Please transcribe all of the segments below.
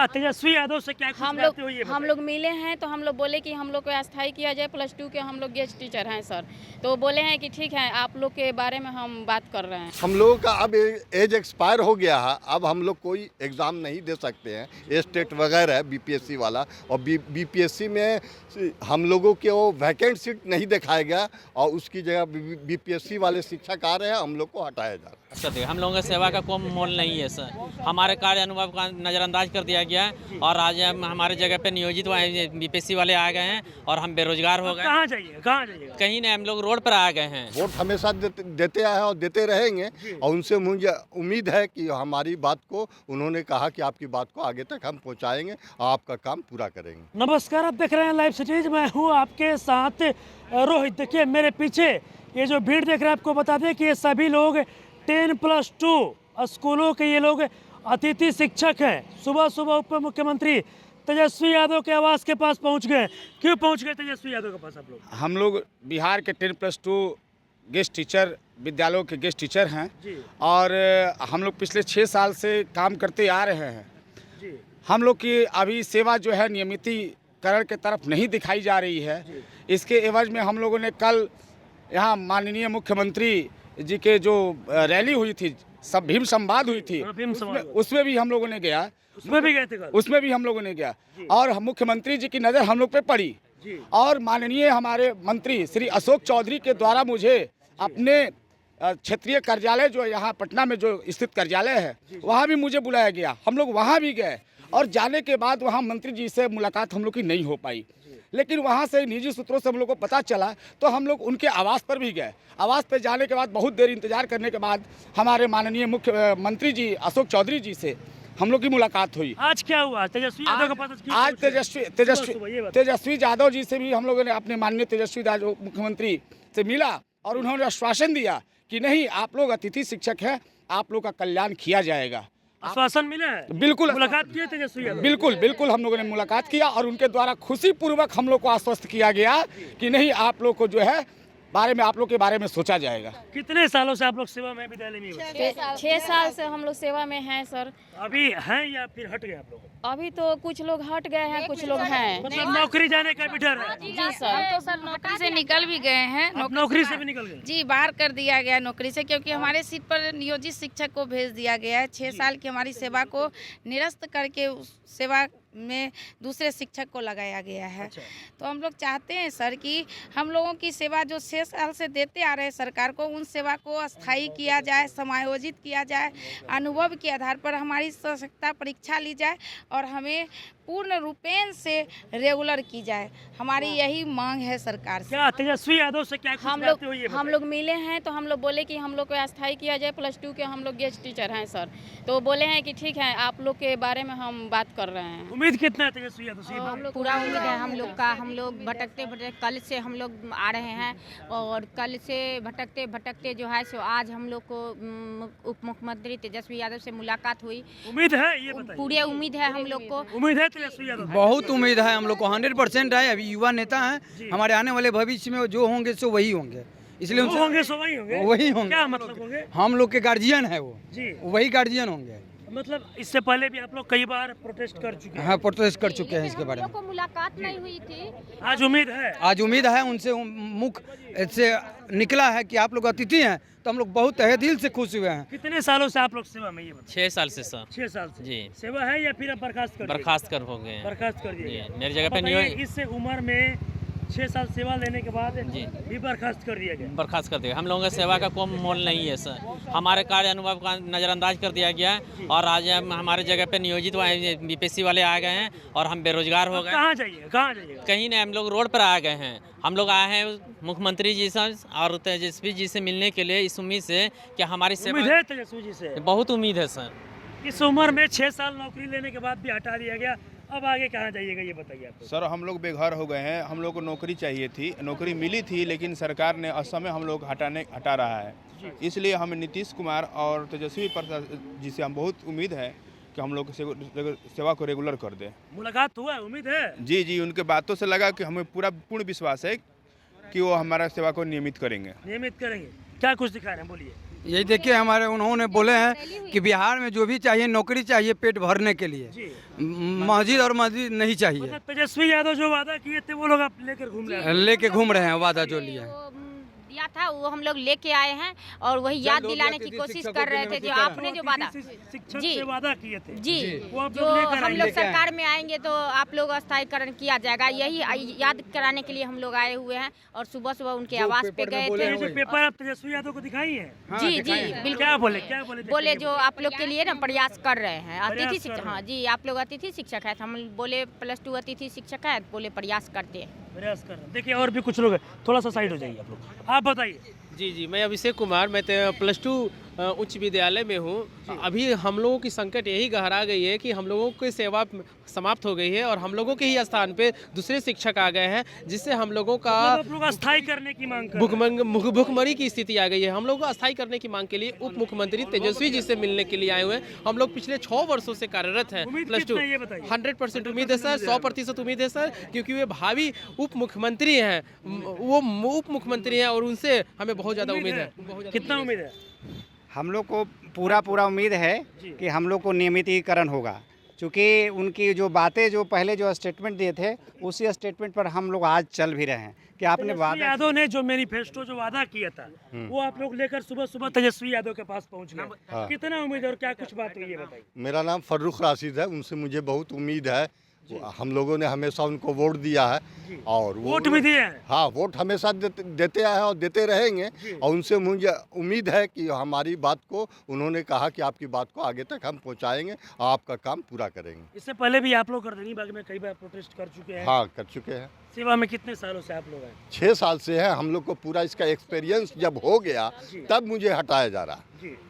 क्या तेजस्वी यादव से क्या कुछ बातें हुई है? हम लोग मिले हैं तो हम लोग बोले कि हम लोग को अस्थाई किया जाए, +2 के हम लोग गेस्ट टीचर हैं सर, तो बोले हैं कि ठीक है आप लोग के बारे में हम बात कर रहे हैं। हम लोगों का अब एज एक्सपायर हो गया है, अब हम लोग कोई एग्ज़ाम नहीं दे सकते हैं, स्टेट वगैरह बीपीएससी वाला, और बीपीएससी में हम लोगों के वो वैकेंट सीट नहीं दिखाया गया और उसकी जगह बीपीएससी वाले शिक्षक आ रहे हैं, हम लोग को हटाया जा रहा है। अच्छा, हम लोगों की सेवा का कोई मोल नहीं है सर, हमारे कार्य अनुभव का नज़रअंदाज कर दिया गया है और आज हमारे जगह पे नियोजित बीपीएससी वाले आ गए हैं और हम बेरोजगार हो गए। कहाँ जाइए? कहीं नहीं, हम लोग रोड पर आ गए हैं। वोट हमेशा देते आए हैं और देते रहेंगे, और उनसे मुझे उम्मीद है कि हमारी बात को, उन्होंने कहा कि आपकी बात को आगे तक हम पहुंचाएंगे और आपका काम पूरा करेंगे। नमस्कार, आप देख रहे हैं लाइव सिटीज, मैं हूँ आपके साथ रोहित। देखिए मेरे पीछे ये जो भीड़ देख रहे हैं, आपको बता दें कि ये सभी लोग 10+2 स्कूलों के ये लोग अतिथि शिक्षक हैं। सुबह सुबह उप मुख्यमंत्री तेजस्वी यादव के आवास के पास पहुंच गए। क्यों पहुंच गए तेजस्वी यादव के पास आप लोग? हम लोग बिहार के 10+2 गेस्ट टीचर विद्यालयों के गेस्ट टीचर हैं और हम लोग पिछले 6 साल से काम करते आ रहे हैं जी। हम लोग की अभी सेवा जो है नियमितीकरण के तरफ नहीं दिखाई जा रही है। इसके एवज में हम लोगों ने कल यहाँ माननीय मुख्यमंत्री जी के जो रैली हुई थी, सब भीम संवाद हुई थी, उसमें भी हम लोगों ने गया, उसमें भी गए थे, उसमें भी हम लोगों ने गया और मुख्यमंत्री जी की नज़र हम लोग पे पड़ी और माननीय हमारे मंत्री श्री अशोक चौधरी के द्वारा मुझे अपने क्षेत्रीय कार्यालय जो यहाँ पटना में जो स्थित कार्यालय है वहाँ भी मुझे बुलाया गया। हम लोग वहाँ भी गए और जाने के बाद वहाँ मंत्री जी से मुलाकात हम लोग की नहीं हो पाई, लेकिन वहाँ से निजी सूत्रों से हम लोग को पता चला तो हम लोग उनके आवास पर भी गए। आवास पर जाने के बाद बहुत देर इंतजार करने के बाद हमारे माननीय मुख्यमंत्री जी अशोक चौधरी जी से हम लोग की मुलाकात हुई। आज क्या हुआ? तेजस्वी यादव के पास आज तेजस्वी यादव जी से भी हम लोगों ने अपने माननीय तेजस्वी यादव मुख्यमंत्री से मिला और उन्होंने आश्वासन दिया कि नहीं, आप लोग अतिथि शिक्षक हैं, आप लोग का कल्याण किया जाएगा। आश्वासन मिला है? बिल्कुल, मुलाकात की तेजस्वी यादव? बिल्कुल हम लोगों ने मुलाकात किया और उनके द्वारा खुशी पूर्वक हम लोग को आश्वस्त किया गया कि नहीं, आप लोग को जो है आप लोग के बारे में सोचा जाएगा। कितने सालों से आप लोग सेवा में विद्यालय में? 6 साल से हम लोग सेवा में हैं सर। अभी हैं या फिर हट गए आप लोग? अभी तो कुछ लोग हट गए हैं, कुछ लोग हैं। मतलब नौकरी जाने का भी डर है? जी सर, तो सर नौकरी से निकल भी गए हैं। नौकरी से भी निकल गए? जी, बाहर कर दिया गया नौकरी से, क्योंकि हमारे सीट पर नियोजित शिक्षक को भेज दिया गया है। 6 साल की हमारी सेवा को निरस्त करके उस सेवा में दूसरे शिक्षक को लगाया गया है। अच्छा। तो हम लोग चाहते हैं सर कि हम लोगों की सेवा जो 6 साल से देते आ रहे हैं सरकार को, उन सेवा को अस्थायी किया जाए, समायोजित किया जाए, अनुभव के आधार पर हमारी सशक्ता परीक्षा ली जाए और हमें पूर्ण रूपेण से रेगुलर की जाए। हमारी यही मांग है सरकार से। क्या तेजस्वी यादव से क्या कुछ बातें हुई है? हम लोग मिले हैं तो हम लोग बोले कि हम लोग को अस्थाई किया जाए, +2 के हम लोग गेस्ट टीचर हैं सर, तो बोले हैं कि ठीक है आप लोग के बारे में हम बात कर रहे हैं। उम्मीद कितना है तेजस्वी यादव से? पूरा उम्मीद है हम लोग का। हम लोग भटकते कल से हम लोग आ रहे हैं और कल से भटकते जो है सो आज हम लोग को उप मुख्यमंत्री तेजस्वी यादव से मुलाकात हुई। उम्मीद है, ये बताइए। पूरी उम्मीद है हम लोग को। उम्मीद है तेजस्वी यादव? बहुत उम्मीद है हम लोग को, 100% है। अभी युवा नेता हैं, हमारे आने वाले भविष्य में जो होंगे सो वही होंगे, इसलिए वही होंगे। क्या मतलब होंगे? हम लोग के गार्जियन है वो जी, वही गार्जियन होंगे। मतलब इससे पहले भी आप लोग कई बार प्रोटेस्ट कर चुके हैं? हाँ, प्रोटेस्ट कर चुके हैं इसके बारे में। को मुलाकात नहीं हुई थी, आज उम्मीद है? आज उम्मीद है, उनसे मुख से निकला है कि आप लोग अतिथि हैं, तो हम लोग बहुत तहे दिल से खुश हुए हैं। कितने सालों से आप लोग सेवा में? ये बताइए। 6 साल से सर। 6 साल से जी। सेवा है या फिर बर्खास्त कर हो गए? बर्खास्त कर दिए। मेरी जगह पे इस उम्र में 6 साल सेवा लेने के बाद जी भी बर्खास्त कर दिया गया? बर्खास्त कर दिया। हम लोगों की सेवा का कोई मोल नहीं है सर, हमारे कार्य अनुभव का नज़रअंदाज कर दिया गया है और आज हमारे जगह पे नियोजित बीपीएससी वाले आ गए हैं और हम बेरोजगार हो गए। कहाँ जाइए? कहीं नहीं, हम लोग रोड पर आ गए हैं। हम लोग आए हैं मुख्यमंत्री जी से और तेजस्वी जी से मिलने के लिए, इस उम्मीद से कि हमारी सेवा। उम्मीद है तेजस्वी जी से? बहुत उम्मीद है सर। इस उम्र में 6 साल नौकरी लेने के बाद भी हटा दिया गया, अब आगे कहाँ जाइएगा ये बताइए आप? सर हम लोग बेघर हो गए हैं, हम लोग को नौकरी चाहिए थी, नौकरी मिली थी लेकिन सरकार ने असमय हम लोग हटा रहा है। इसलिए हमें नीतीश कुमार और तेजस्वी प्रसाद जी से हम बहुत उम्मीद है कि हम लोग सेवा को रेगुलर कर दें। मुलाकात हुआ है? उम्मीद है? जी, उनके बातों से लगा कि हमें पूर्ण विश्वास है कि वो हमारा सेवा को नियमित करेंगे। क्या कुछ दिखा रहे हैं, बोलिए। यही देखिए हमारे उन्होंने बोले हैं कि बिहार में जो भी चाहिए नौकरी चाहिए पेट भरने के लिए, मस्जिद और मस्जिद नहीं चाहिए। मतलब तेजस्वी यादव जो वादा किए थे वो लोग आप लेके घूम रहे हैं वादा जो लिया दिया था वो हम लोग लेके आए हैं और वही याद दिलाने की कोशिश कर रहे थे जो आपने जो वादा जी वादा किए थे जी जो हम लोग सरकार में आएंगे तो आप लोग स्थायीकरण किया जाएगा, यही याद कराने के लिए हम लोग आए हुए हैं और सुबह सुबह उनके आवास पे गए थे। जो पेपर आप तेजस्वी यादव को दिखाई है? जी जी बिल्कुल। क्या बोले जो आप लोग के लिए ना प्रयास कर रहे हैं अतिथि शिक्षक। हाँ जी, आप लोग अतिथि शिक्षक है, हम बोले +2 अतिथि शिक्षक है, बोले प्रयास करते हैं। देखिए और भी कुछ लोग हैं, थोड़ा सा साइड हो जाइए आप लोग, आप बताइए। जी, मैं अभिषेक कुमार, मैं +2 उच्च विद्यालय में हूँ। अभी हम लोगों की संकट यही गहरा गई है कि हम लोगों की सेवा समाप्त हो गई है और हम लोगों के ही स्थान पे दूसरे शिक्षक आ गए हैं, जिससे हम लोगों का अस्थायी करने की मांग भुखमरी की स्थिति आ गई है। हम लोग को अस्थायी करने की मांग के लिए उप मुख्यमंत्री तेजस्वी जी से मिलने के लिए आए हुए हैं। हम लोग पिछले 6 वर्षों से कार्यरत हैं। +2 100% उम्मीद है सर, 100% उम्मीद है सर, क्योंकि वे भावी उप मुख्यमंत्री हैं, वो उप मुख्यमंत्री हैं और उनसे हमें बहुत ज़्यादा उम्मीद है। कितना उम्मीद है? हम लोग को पूरा उम्मीद है कि हम लोग को नियमितीकरण होगा, क्योंकि उनकी जो बातें जो पहले जो स्टेटमेंट दिए थे उसी स्टेटमेंट पर हम लोग आज चल भी रहे हैं कि आपने वादा यादव ने जो मैनिफेस्टो जो वादा किया था वो आप लोग लेकर सुबह तेजस्वी यादव के पास पहुंच गए। कितना उम्मीद और क्या कुछ बात हुई है बताइए। मेरा नाम फर्रुख राशिद है, उनसे मुझे बहुत उम्मीद है। हम लोगों ने हमेशा उनको वोट दिया है और वोट भी दिए हैं। हाँ, वोट हमेशा देते आए हैं और देते रहेंगे और उनसे मुझे उम्मीद है कि हमारी बात को, उन्होंने कहा कि आपकी बात को आगे तक हम पहुंचाएंगे और आपका काम पूरा करेंगे। इससे पहले भी आप लोग गर्दनी बाग में कई बार प्रोटेस्ट कर चुके हैं? हाँ, कर चुके हैं। सेवा में कितने सालों से आप लोग हैं? 6 साल से है। हम लोग को पूरा इसका एक्सपीरियंस जब हो गया तब मुझे हटाया जा रहा,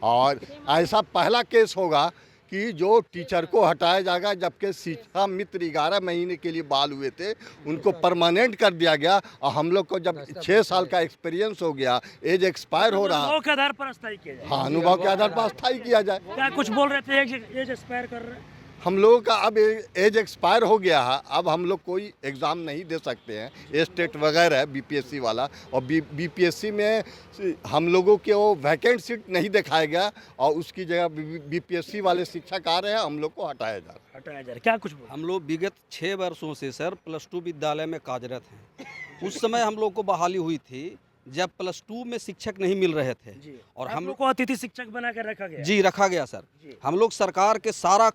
और ऐसा पहला केस होगा कि जो टीचर को हटाया जाएगा, जबकि शिक्षा मित्र 11 महीने के लिए बहाल हुए थे उनको परमानेंट कर दिया गया। और हम लोग को जब 6 साल का एक्सपीरियंस हो गया, एज एक्सपायर हो रहा, अनुभव के आधार पर अस्थायी किया जाए। हाँ, अनुभव के आधार पर अस्थायी किया जाए। क्या कुछ बोल रहे थे एज एक्सपायर कर रहे हैं? हम लोगों का अब एज एक्सपायर हो गया है, अब हम लोग कोई एग्ज़ाम नहीं दे सकते हैं। स्टेट वगैरह है बीपीएससी वाला, और बीपीएससी में हम लोगों के वो वैकेंट सीट नहीं दिखाया गया और उसकी जगह बीपीएससी वाले शिक्षक आ रहे हैं, हम लोग को हटाया जा रहा है। क्या कुछ हम लोग विगत 6 वर्षों से सर +2 विद्यालय में कार्यरत हैं। उस समय हम लोग को बहाली हुई थी जब +2 में शिक्षक नहीं मिल रहे थे और हम लोग को अतिथि शिक्षक बना कर रखा गया। जी, रखा गया सर। हम लोग सरकार के सारा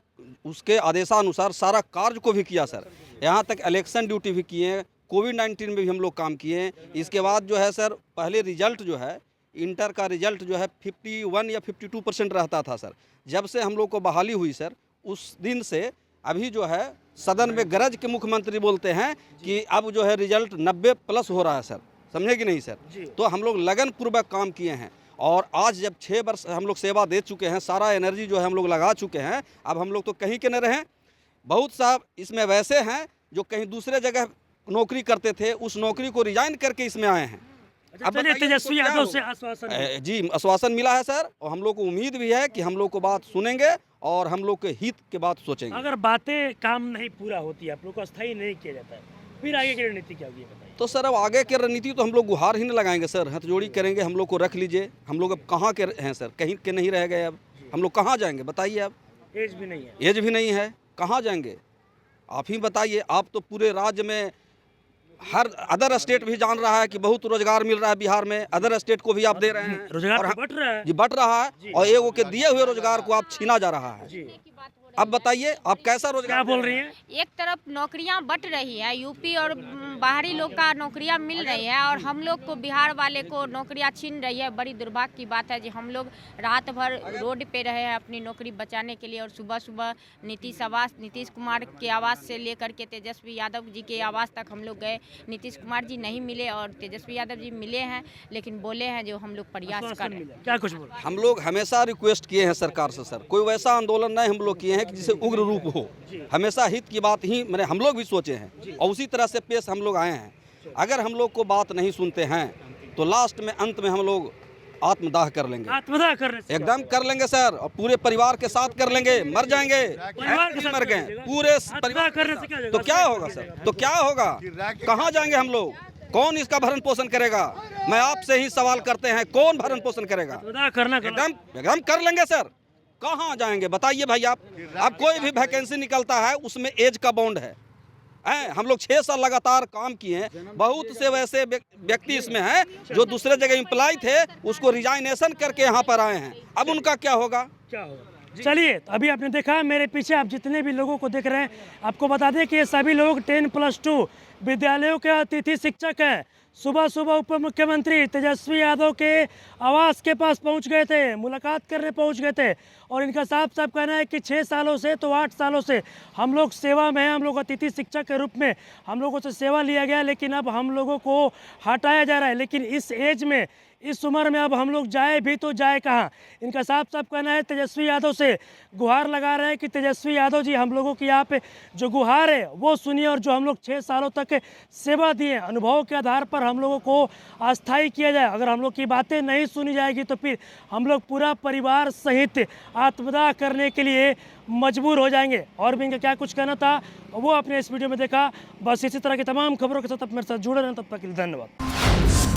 उसके आदेशानुसार सारा कार्य को भी किया सर, यहाँ तक इलेक्शन ड्यूटी भी किए, कोविड-19 में भी हम लोग काम किए। इसके बाद जो है सर, पहले रिजल्ट जो है इंटर का रिजल्ट जो है 51 या 52% रहता था सर। जब से हम लोग को बहाली हुई सर, उस दिन से अभी जो है सदन में गरज के मुख्यमंत्री बोलते हैं कि अब जो है रिजल्ट 90+ हो रहा है सर, समझे कि नहीं सर? तो हम लोग लगन पूर्वक काम किए हैं और आज जब 6 वर्ष हम लोग सेवा दे चुके हैं, सारा एनर्जी जो है हम लोग लगा चुके हैं, अब हम लोग तो कहीं के न रहें। बहुत साहब इसमें वैसे हैं जो कहीं दूसरे जगह नौकरी करते थे, उस नौकरी को रिजाइन करके इसमें आए हैं। अब तेजस्वी यादव से आश्वासन जी आश्वासन मिला है सर, और हम लोग को उम्मीद भी है कि हम लोग को बात सुनेंगे और हम लोग के हित के बात सोचेंगे। अगर बातें काम नहीं पूरा होती, आप लोग को अस्थायी नहीं किया जाता है, फिर आगे की रणनीति क्या होगी बताइए? तो सर अब आगे की रणनीति तो हम लोग गुहार ही नहीं लगाएंगे सर, हथजोड़ी करेंगे, हम लोग को रख लीजिए। हम लोग अब कहाँ के हैं सर, कहीं के नहीं रह गए, अब हम लोग कहाँ जाएंगे बताइए? अब एज भी नहीं है, एज भी नहीं है, कहाँ जाएंगे आप ही बताइए। आप तो पूरे राज्य में हर अदर स्टेट भी जान रहा है कि बहुत रोजगार मिल रहा है बिहार में, अदर स्टेट को भी आप दे रहे हैं, रोजगार बढ़ रहा है जी, बढ़ रहा है, और एगो के दिए हुए रोजगार को आप छीना जा रहा है। अब बताइए आप कैसा रोजगार बोल रही हैं? एक तरफ नौकरियां बट रही है, यूपी और बाहरी लोग का नौकरियां मिल रही है और हम लोग को बिहार वाले को नौकरियां छीन रही है। बड़ी दुर्भाग्य की बात है कि हम लोग रात भर रोड पे रहे हैं अपनी नौकरी बचाने के लिए, और सुबह सुबह नीतीश कुमार के आवास से लेकर के तेजस्वी यादव जी के आवास तक हम लोग गए। नीतीश कुमार जी नहीं मिले और तेजस्वी यादव जी मिले हैं, लेकिन बोले हैं जो हम लोग प्रयास करें। क्या कुछ बोल? हम लोग हमेशा रिक्वेस्ट किए हैं सरकार से सर, कोई वैसा आंदोलन नहीं हम लोग किए हैं कि जिसे उग्र रूप हो, हमेशा हित की बात ही मैंने हम लोग भी सोचे हैं और उसी तरह से पेश हम लोग आए हैं। अगर हम लोग को बात नहीं सुनते हैं तो लास्ट में अंत में हम लोग आत्मदाह कर लेंगे। आत्मदाह करने से एकदम कर लेंगे सर, और पूरे परिवार के साथ कर लेंगे, मर जाएंगे, मर गए पूरे परिवार करने से क्या तो क्या होगा सर? तो क्या होगा? कहाँ जाएंगे हम लोग? कौन इसका भरण पोषण करेगा? मैं आपसे ही सवाल करते हैं, कौन भरण पोषण करेगा? एकदम कर लेंगे सर। कहाँ जाएंगे बताइए भाई आप? अब कोई भी वैकेंसी निकलता है उसमें एज का बॉन्ड है। हम लोग 6 साल लगातार काम किए हैं। बहुत से वैसे व्यक्ति इसमें हैं जो दूसरे जगह एम्प्लॉय थे, उसको रिजाइनेशन करके यहाँ पर आए हैं। अब उनका क्या होगा? चलिए, अभी आपने देखा मेरे पीछे आप जितने भी लोगों को देख रहे हैं, आपको बता दें कि ये सभी लोग 10+2 विद्यालयों के अतिथि शिक्षक हैं। सुबह सुबह उप मुख्यमंत्री तेजस्वी यादव के आवास के पास पहुंच गए थे, मुलाकात करने पहुंच गए थे और इनका साफ साफ कहना है कि 6 सालों से तो 8 सालों से हम लोग सेवा में हैं, हम लोग अतिथि शिक्षक के रूप में हम लोगों से सेवा लिया गया, लेकिन अब हम लोगों को हटाया जा रहा है। लेकिन इस एज में, इस उम्र में अब हम लोग जाए भी तो जाए कहाँ? इनका साफ साफ कहना है, तेजस्वी यादव से गुहार लगा रहे हैं कि तेजस्वी यादव जी हम लोगों की यहाँ पे जो गुहार है वो सुनिए, और जो हम लोग 6 सालों तक सेवा दिए, अनुभव के आधार पर हम लोगों को अस्थायी किया जाए। अगर हम लोग की बातें नहीं सुनी जाएगी तो फिर हम लोग पूरा परिवार सहित आत्मदाह करने के लिए मजबूर हो जाएंगे। और भी इनका क्या कुछ कहना था वो आपने इस वीडियो में देखा। बस इसी तरह की तमाम खबरों के साथ आप मेरे साथ जुड़े रहें। तब तक के लिए धन्यवाद।